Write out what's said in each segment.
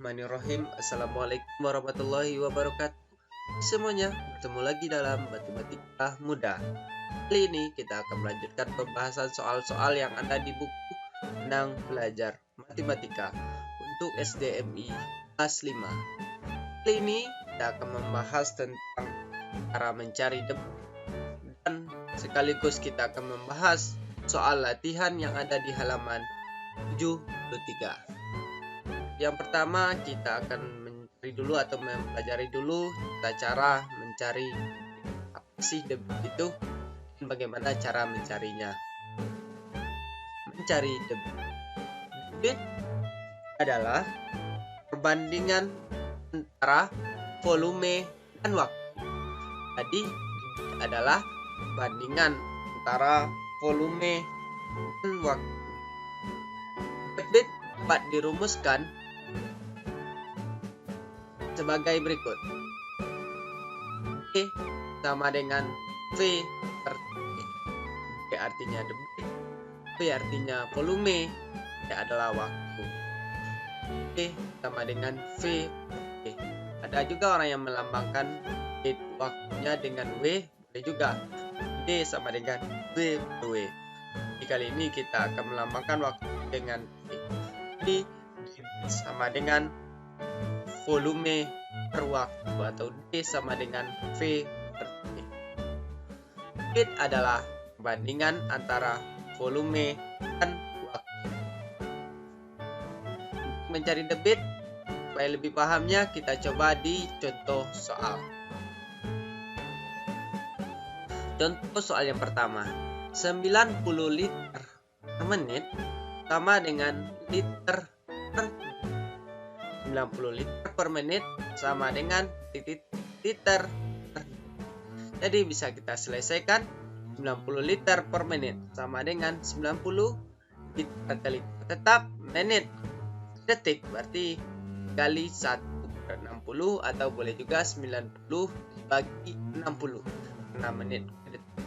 Bismillahirrahmanirrahim. Assalamualaikum warahmatullahi wabarakatuh. Semuanya, bertemu lagi dalam Matematika Mudah. Kali ini kita akan melanjutkan pembahasan soal-soal yang ada di buku Senang Belajar Matematika untuk SDMI kelas 5. Kali ini kita akan membahas tentang cara mencari debat dan sekaligus kita akan membahas soal latihan yang ada di halaman 73. Yang pertama kita akan mencari dulu atau mempelajari dulu cara mencari apa sih debat itu dan bagaimana cara mencarinya. Mencari debat adalah perbandingan antara volume dan waktu. Jadi adalah perbandingan antara volume dan waktu. Debat dapat dirumuskan sebagai berikut. E sama dengan V per T. V artinya debat, V artinya volume, T adalah waktu. E sama dengan V per T. Ada juga orang yang melambangkan waktunya dengan W, boleh juga. D sama dengan V per W. Di kali ini kita akan melambangkan waktu dengan V. D sama dengan volume per waktu atau D sama dengan V per T. Debit adalah perbandingan antara volume dan waktu. Untuk mencari debit, supaya lebih pahamnya kita coba di contoh soal. Contoh soal yang pertama, 90 liter per menit sama dengan liter per 90 liter per menit sama dengan liter per. Jadi bisa kita selesaikan 90 liter per menit sama dengan 90 liter kali tetap menit detik, berarti kali 1 per 60 atau boleh juga 90 bagi 60 karena menit detik.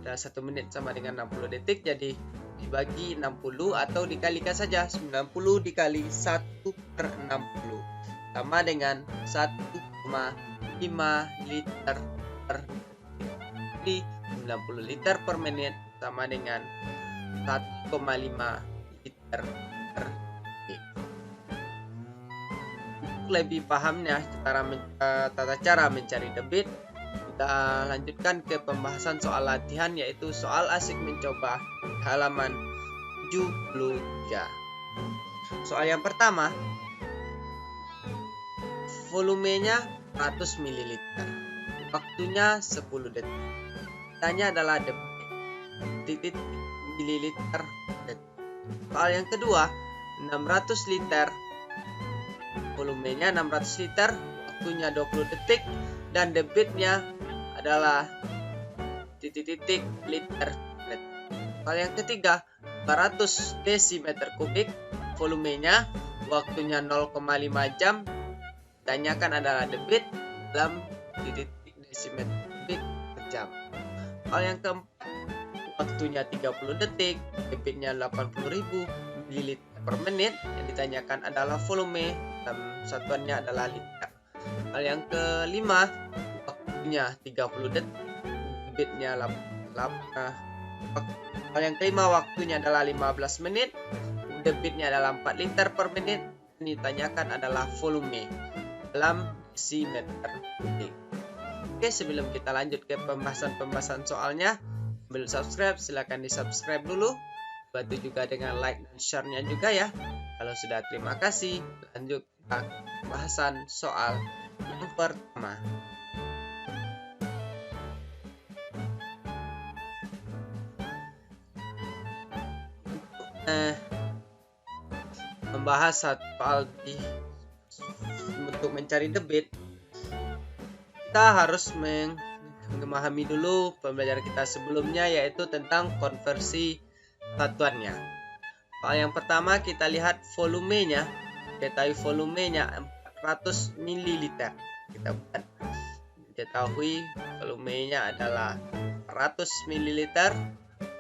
Dan 1 menit sama dengan 60 detik, jadi dibagi 60 atau dikalikan saja 90 dikali 1 per 60 sama dengan 1,5 liter per detik. Jadi 90 liter per menit sama dengan 1,5 liter per detik. Untuk lebih pahamnya tata cara mencari debit, kita lanjutkan ke pembahasan soal latihan, yaitu soal asik mencoba halaman 73. Soal yang pertama, volumenya 100 ml, waktunya 10 detik. Tanya adalah detik mililiter detik. Soal yang kedua, 600 liter, volumenya 600 liter, waktunya 20 detik dan debitnya adalah titik liter. Soal yang ketiga, 400 desimeter kubik, volumenya, waktunya 0,5 jam. Tanyakan adalah debit dalam titik desimeter kubik per jam. Soal yang keempat, waktunya 30 detik, debitnya 80.000 ml per menit. Yang ditanyakan adalah volume, dalam satuannya adalah liter. Soal yang kelima, waktunya 30 detik, debitnya 8. Soal yang kelima, waktunya adalah 15 menit, debitnya adalah 4 liter per menit. Yang ditanyakan adalah volume dalam desimeter kubik. Oke, sebelum kita lanjut ke pembahasan soalnya, belum subscribe silahkan di subscribe dulu, bantu juga dengan like dan share-nya juga ya. Kalau sudah, terima kasih. Lanjut ke pembahasan soal yang pertama. Membahas soal untuk mencari debit, kita harus memahami dulu pembelajaran kita sebelumnya, yaitu tentang konversi satuannya. Soal yang pertama kita lihat volumenya, ketahui volumenya 400 ml. Kita ketahui volumenya adalah 100 ml,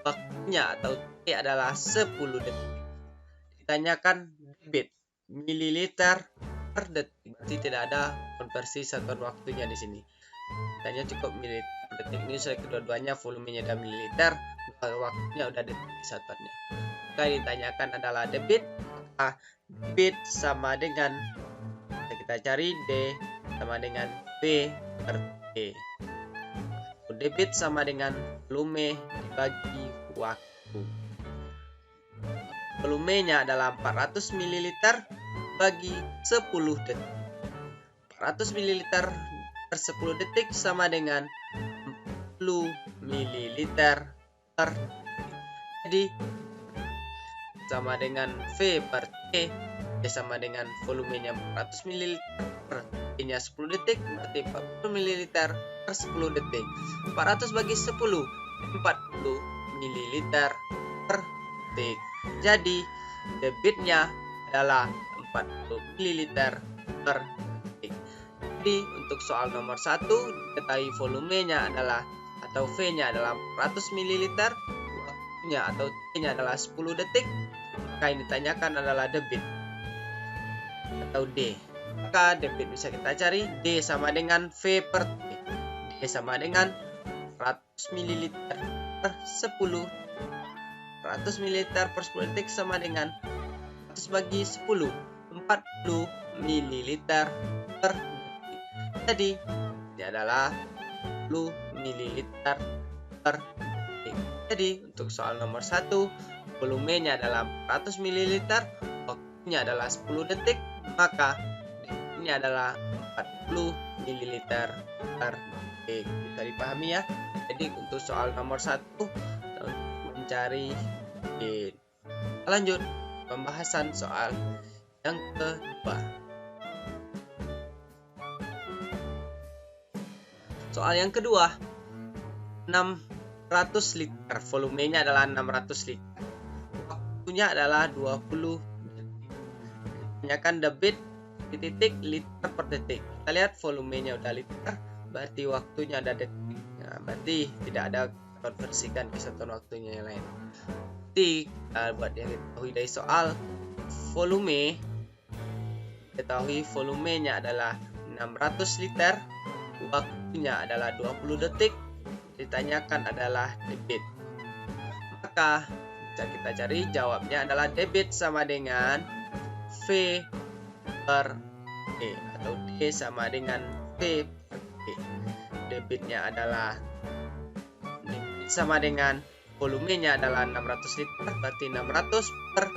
waktunya atau T adalah 10 detik. Ditanyakan debit mililiter per detik. Berarti tidak ada konversi satuan waktunya di sini. Tanya cukup mililiter per detik. Ini sudah kedua-duanya volumenya dan mililiter, waktunya udah detik satuannya. Maka ditanyakan adalah debit. Maka debit sama dengan, kita cari D sama dengan V per T. Debit sama dengan volume dibagi waktu. Volumenya adalah 400 ml bagi 10 detik. 400 ml per 10 detik sama dengan 40 ml per detik. Jadi sama dengan V per T, sama dengan volumenya 400 ml per T-nya 10 detik, berarti 40 ml per 10 detik. 400 bagi 10, 40 ml per detik. Jadi debitnya adalah 40 ml per detik. Jadi untuk soal nomor 1, diketahui volumenya adalah atau V-nya adalah 400 ml, waktunya atau T-nya adalah 10 detik. Maka yang ditanyakan adalah debit atau D. Maka debit bisa kita cari, D sama dengan V per T. D sama dengan 100 ml per 10. 100 ml per 10 detik sama dengan 100 bagi 10, 40 ml per detik. Jadi ini adalah 10 ml per detik. Jadi untuk soal nomor 1, volumenya adalah 400 ml, waktunya adalah 10 detik, maka ini adalah 40 ml per detik. Bisa dipahami ya. Jadi untuk soal nomor 1 mencari D. Lanjut pembahasan soal yang kedua. Soal yang kedua, 600 liter, volumenya adalah 600 liter, waktunya adalah 20 detik. Tanyakan debit titik liter per detik. Kita lihat volumenya udah liter, berarti waktunya ada detik. Nah, berarti tidak ada konversikan ke satuan waktunya yang lain. Jadi buat yang diketahui dari soal volume, ketahui volumenya adalah 600 liter, waktunya adalah 20 detik, ditanyakan adalah debit. Maka bisa kita cari jawabnya adalah debit sama dengan V per E atau D sama dengan V per E. Debitnya adalah sama dengan volumenya adalah 600 liter, berarti 600 per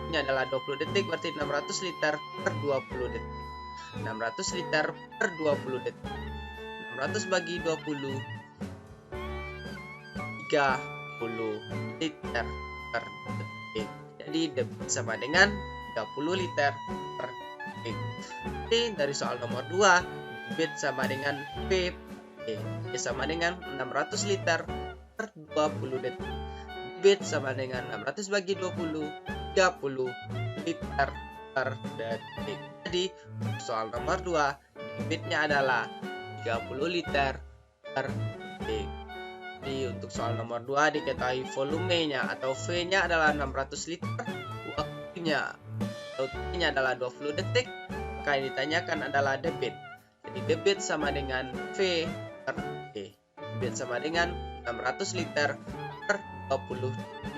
ini adalah 20 detik, berarti 600 liter per 20 detik. 600 liter per 20 detik. 600 bagi 20, 30 liter per detik. Jadi debit sama dengan 30 liter per detik. Jadi dari soal nomor 2, debit sama dengan V sama dengan 600 liter per 20 detik. Debit sama dengan 600 bagi 20, 30 liter per detik. Jadi soal nomor 2, debitnya adalah 30 liter per detik. Jadi untuk soal nomor 2 diketahui volumenya atau V-nya adalah 600 liter, waktunya atau T-nya adalah 20 detik. Maka yang ditanyakan adalah debit. Jadi debit sama dengan V per T. Debit sama dengan 600 liter per 20 detik.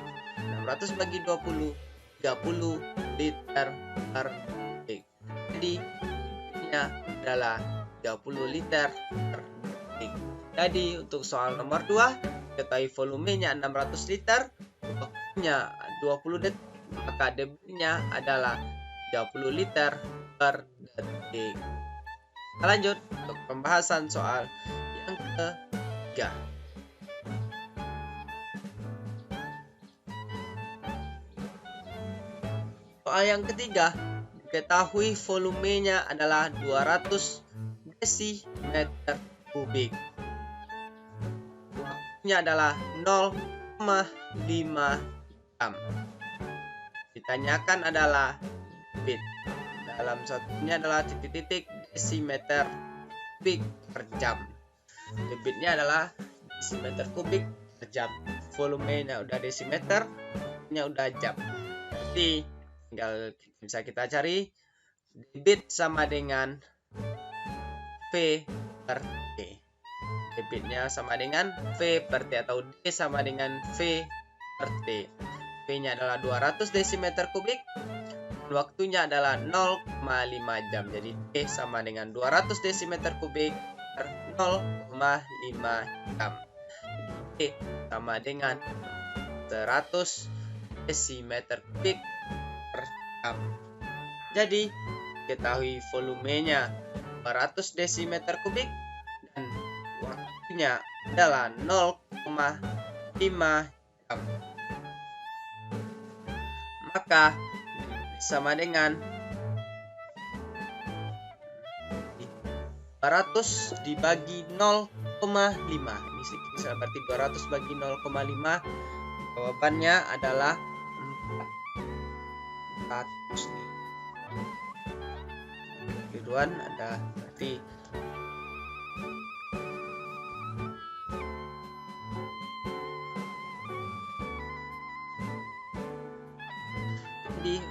600 bagi 20, 30 liter per detik. Jadi ini adalah 30 liter per detik. Jadi untuk soal nomor 2, ketahui volumenya 600 liter, waktunya 20 detik, maka debitnya adalah 30 liter per detik. Kita lanjut untuk pembahasan soal yang ketiga. Soal yang ketiga, diketahui volumenya adalah 200 desimeter kubik. Waktunya adalah 0,5 jam. Ditanyakan adalah debit. Dalam satunya adalah titik-titik desimeter kubik per jam. Debitnya adalah desimeter kubik per jam. Volumenya udah desimeter, nya udah jam. Jadi tinggal bisa kita cari debit sama dengan V per T. Debitnya sama dengan V per T atau D sama dengan V per T. V-nya adalah 200 desimeter kubik. Waktunya adalah 0,5 jam. Jadi D sama dengan 200 desimeter kubik per 0,5 jam. D sama dengan 100 desimeter kubik per jam. Jadi ketahui volumenya 200 desimeter kubik dan waktunya adalah 0,5 jam. Maka sama dengan 200 dibagi 0,5. Ini bisa berarti 200 bagi 0,5. Jawabannya adalah 400 nih. Kedua ada berarti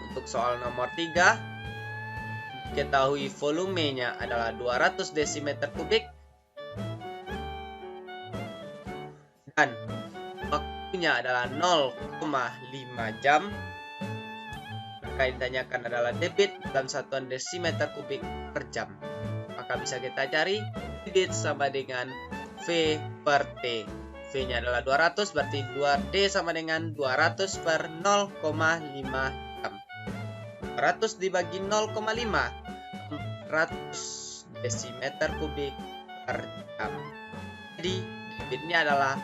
untuk soal nomor 3, ketahui volumenya adalah 200 desimeter kubik dan waktunya adalah 0,5 jam. Maka ditanyakan adalah debit dalam satuan desimeter kubik per jam. Maka bisa kita cari debit sama dengan V per T. V-nya adalah 200, berarti 2D sama dengan 200 per 0,5 jam. 200 dibagi 0,5, 400 desimeter kubik per jam. Jadi debitnya adalah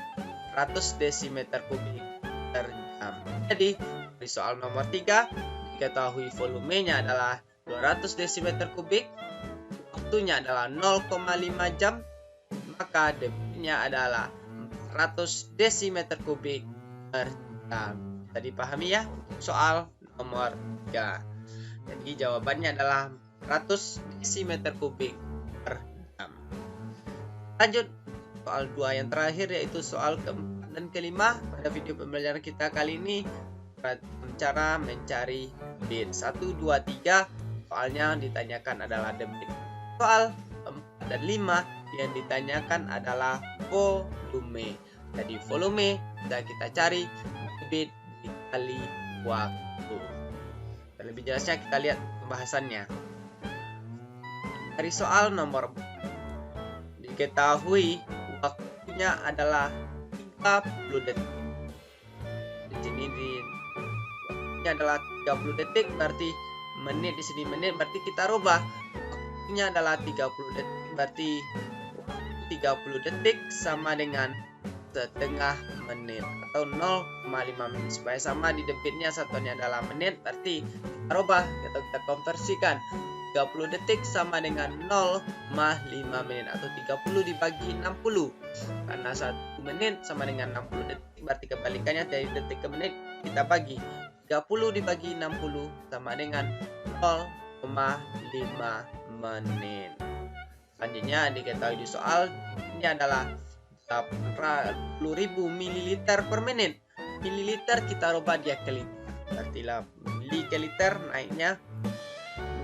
100 desimeter kubik per jam. Jadi di soal nomor 3, diketahui volumenya adalah 200 desimeter kubik, waktunya adalah 0,5 jam, maka debitnya adalah 100 desimeter kubik per jam. Tadi pahami ya soal nomor 3. Jadi jawabannya adalah 100 desimeter kubik per jam. Lanjut soal 2 yang terakhir, yaitu soal keempat dan kelima pada video pembelajaran kita kali ini, cara mencari debit. 1, 2, 3 soalnya ditanyakan adalah debit. Soal 4 dan 5 yang ditanyakan adalah volume. Jadi volume bisa kita cari debit dikali waktu. Dan lebih jelasnya kita lihat pembahasannya. Dari soal nomor 4, diketahui waktunya adalah 30 detik. Di sini waktunya adalah 30 detik, berarti menit di sini menit, berarti kita rubah waktunya adalah 30 detik, berarti 30 detik sama dengan setengah menit atau 0,5 menit. Supaya sama di debitnya satuannya adalah menit, berarti kita rubah atau kita konversikan 30 detik sama dengan 0,5 menit atau 30 dibagi 60. Karena 1 menit sama dengan 60 detik, berarti kebalikannya dari detik ke menit kita bagi. 30 dibagi 60 sama dengan 0,5 menit. Selanjutnya diketahui di soal ini adalah 80.000 ml per menit. Mililiter kita rubah dia ke liter. Berarti lah mili ke liter, naiknya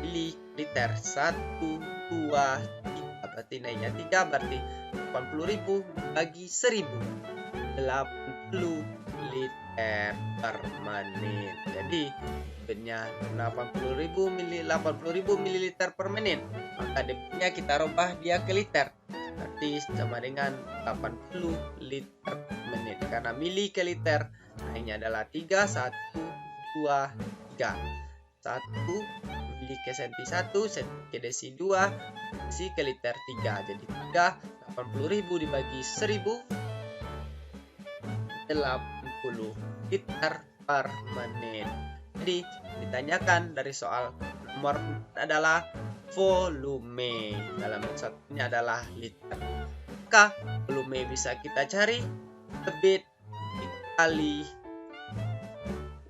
mililiter. 1, 2, 3. Berarti naiknya 3, berarti 80.000 bagi 1000. 80 liter per menit. Jadi debitnya 80.000 ml per menit. Maka debitnya kita rubah dia ke liter. Berarti sama dengan 80 liter per menit. Karena mili ke liter naiknya adalah 3, 1, 2, 3. 1 mili ke senti 1, senti ke desi 2, desi ke liter 3. Jadi 3, 80.000 dibagi 1000, 80 liter per menit. Jadi ditanyakan dari soal nomor adalah volume, dalam satunya adalah liter. Maka volume bisa kita cari debit dikali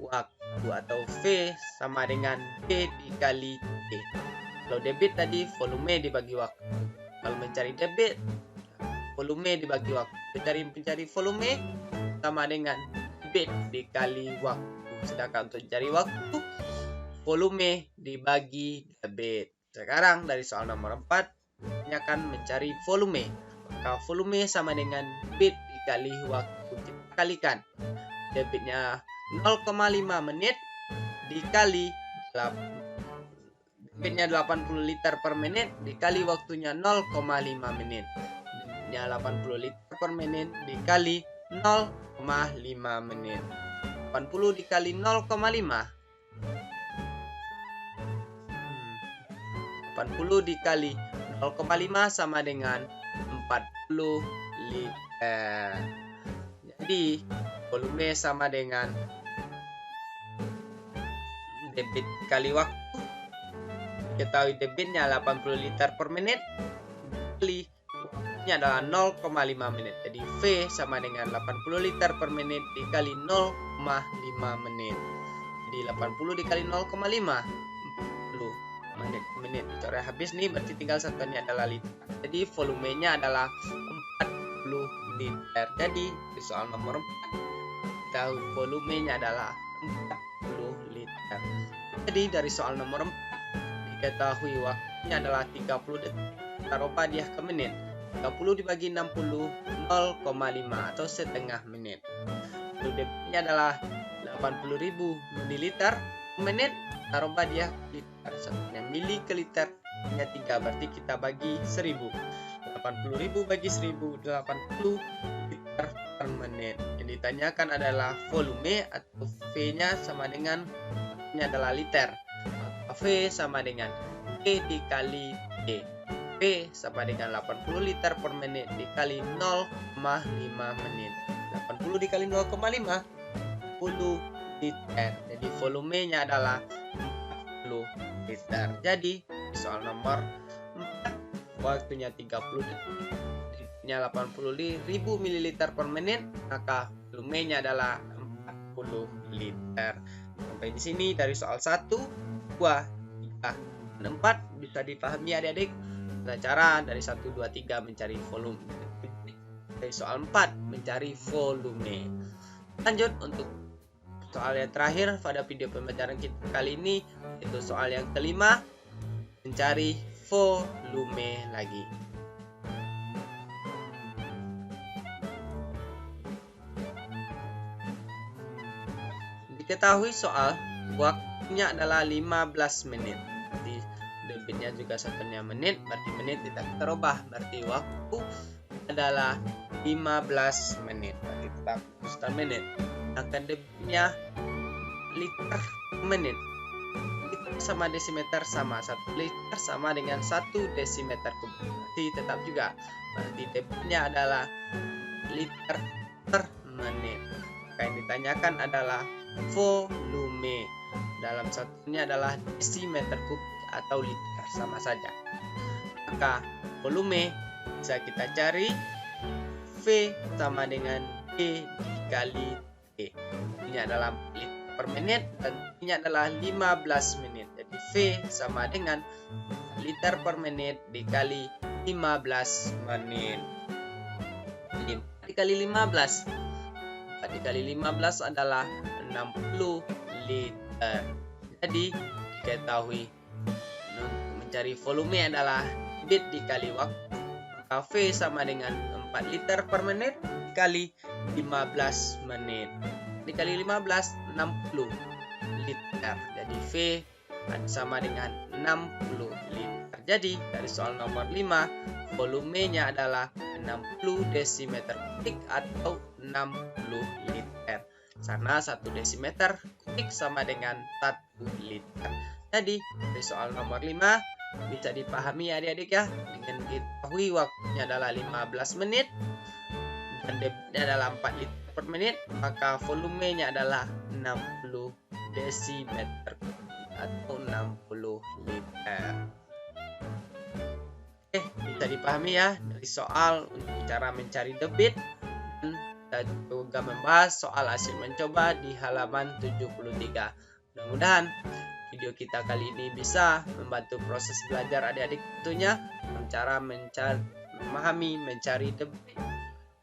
waktu atau V sama dengan D dikali T. Kalau debit tadi volume dibagi waktu. Kalau mencari debit, volume dibagi waktu. Mencari volume sama dengan debit dikali waktu. Sedangkan untuk mencari waktu, volume dibagi debit. Sekarang dari soal nomor 4, ini akan mencari volume. Maka volume sama dengan debit dikali waktu. Kita kalikan. Debitnya 0,5 menit dikali debitnya 80 liter per menit dikali waktunya 0,5 menit. Debitnya 80 liter per menit dikali 0,5 menit. 80 dikali 0,5. 80 dikali 0,5 sama dengan 40 liter. Jadi volume sama dengan debit kali waktu. Ketahui debitnya 80 liter per menit dikali waktunya adalah 0,5 menit. Jadi V sama dengan 80 liter per menit dikali 0,5 menit. Jadi 80 dikali 0,5 menit. Coret habis nih, berarti tinggal satuannya adalah liter. Jadi volumenya adalah 40 liter. Jadi di soal nomor 4 tahu volumenya adalah 40 liter. Jadi dari soal nomor 4 diketahui waktunya adalah 30 detik. Taruh dia ke menit. 30 dibagi 60 0,5 atau setengah menit. Detiknya adalah 80.000 mililiter menit. Taruh dia liter, satunya mili ke liter hanya 3, berarti kita bagi 1000. 80.000 bagi 1000, 80 liter per menit. Yang ditanyakan adalah volume atau V-nya sama dengan ini adalah liter. Maka V sama dengan E dikali D. V sama dengan 80 liter per menit dikali 0,5 menit. 80 dikali 0,5 10 liter. Jadi volumenya adalah 40 liter. Jadi soal nomor 4 waktunya 30 detik, debitnya 80.000 ml per menit, maka volumenya adalah 40 liter. Sampai di sini dari soal 1, 2, 3, dan 4 bisa dipahami adik-adik. Cara dari 1, 2, 3 mencari volume. Dari soal 4 mencari volume. Lanjut untuk soal yang terakhir pada video pembelajaran kita kali ini, itu soal yang kelima, mencari volume lagi. Diketahui soal waktunya adalah 15 menit. Jadi debitnya juga satunya menit, berarti menit tidak terubah, berarti waktu adalah 15 menit. Berarti tetap satu menit. Akan debitnya liter menit. Liter sama desimeter sama, 1 liter sama dengan 1 desimeter kubik. Berarti tetap juga, berarti debitnya adalah liter per menit. Maka yang ditanyakan adalah volume. Dalam satunya adalah desimeter kubik atau liter, sama saja. Maka volume bisa kita cari V sama dengan D dikali T. Ini adalah liter per menit dan ini adalah 15 menit. Jadi V sama dengan liter per menit dikali 15 menit. 4 dikali 15. 4 dikali 15 adalah 60 liter. Jadi diketahui mencari volume adalah debit dikali waktu. Maka V sama dengan 4 liter per menit dikali 15 menit. Dikali 15, 60 liter. Jadi V sama dengan 60 liter. Jadi dari soal nomor 5, volumenya adalah 60 desimeter kubik atau 60 liter. Karena 1 desimeter kubik sama dengan 1 liter. Jadi dari soal nomor 5 bisa dipahami adik-adik ya, dengan diketahui waktunya adalah 15 menit dan debitnya adalah 4 liter per menit, maka volumenya adalah 60 desimeter atau 60 liter. Oke, bisa dipahami ya dari soal untuk cara mencari debit, dan kita juga membahas soal hasil mencoba di halaman 73. Mudah-mudahan video kita kali ini bisa membantu proses belajar adik-adik tentunya, cara memahami mencari debit,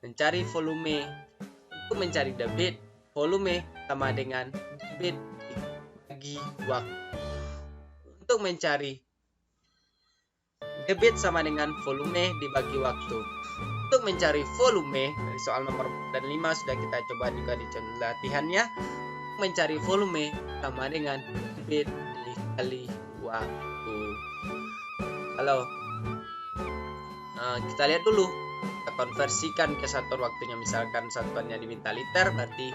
mencari volume. Untuk mencari debit, volume sama dengan debit dibagi waktu. untuk mencari debit sama dengan volume dibagi waktu. Untuk mencari volume, dari soal nomor 4 dan 5 sudah kita coba juga di contoh latihannya. Mencari volume sama dengan debit dikali waktu. Kalau kita lihat dulu, kita konversikan ke satuan waktunya. Misalkan satuannya diminta liter, berarti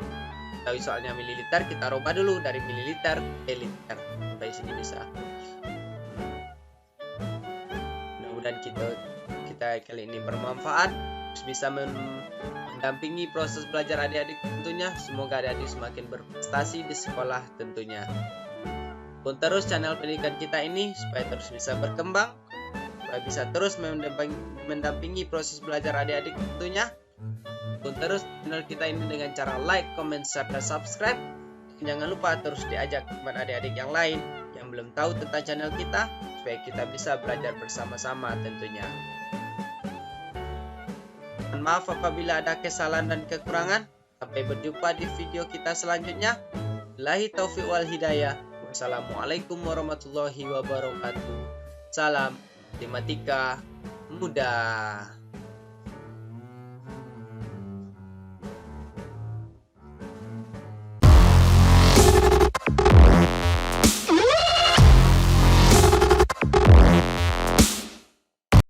tahu soalnya mililiter, kita rubah dulu dari mililiter ke liter. Sampai sini bisa. Mudah-mudahan kita kali ini bermanfaat, terus bisa mendampingi proses belajar adik-adik tentunya. Semoga adik-adik semakin berprestasi di sekolah tentunya. Pun terus channel pendidikan kita ini supaya terus bisa berkembang, supaya bisa terus mendampingi proses belajar adik-adik tentunya. Pun terus channel kita ini dengan cara like, comment, share, dan subscribe. Dan jangan lupa terus diajak teman adik-adik yang lain yang belum tahu tentang channel kita, supaya kita bisa belajar bersama-sama tentunya. Mohon maaf apabila ada kesalahan dan kekurangan. Sampai berjumpa di video kita selanjutnya. Billahi taufiq wal hidayah. Wassalamualaikum warahmatullahi wabarakatuh. Salam matematika mudah.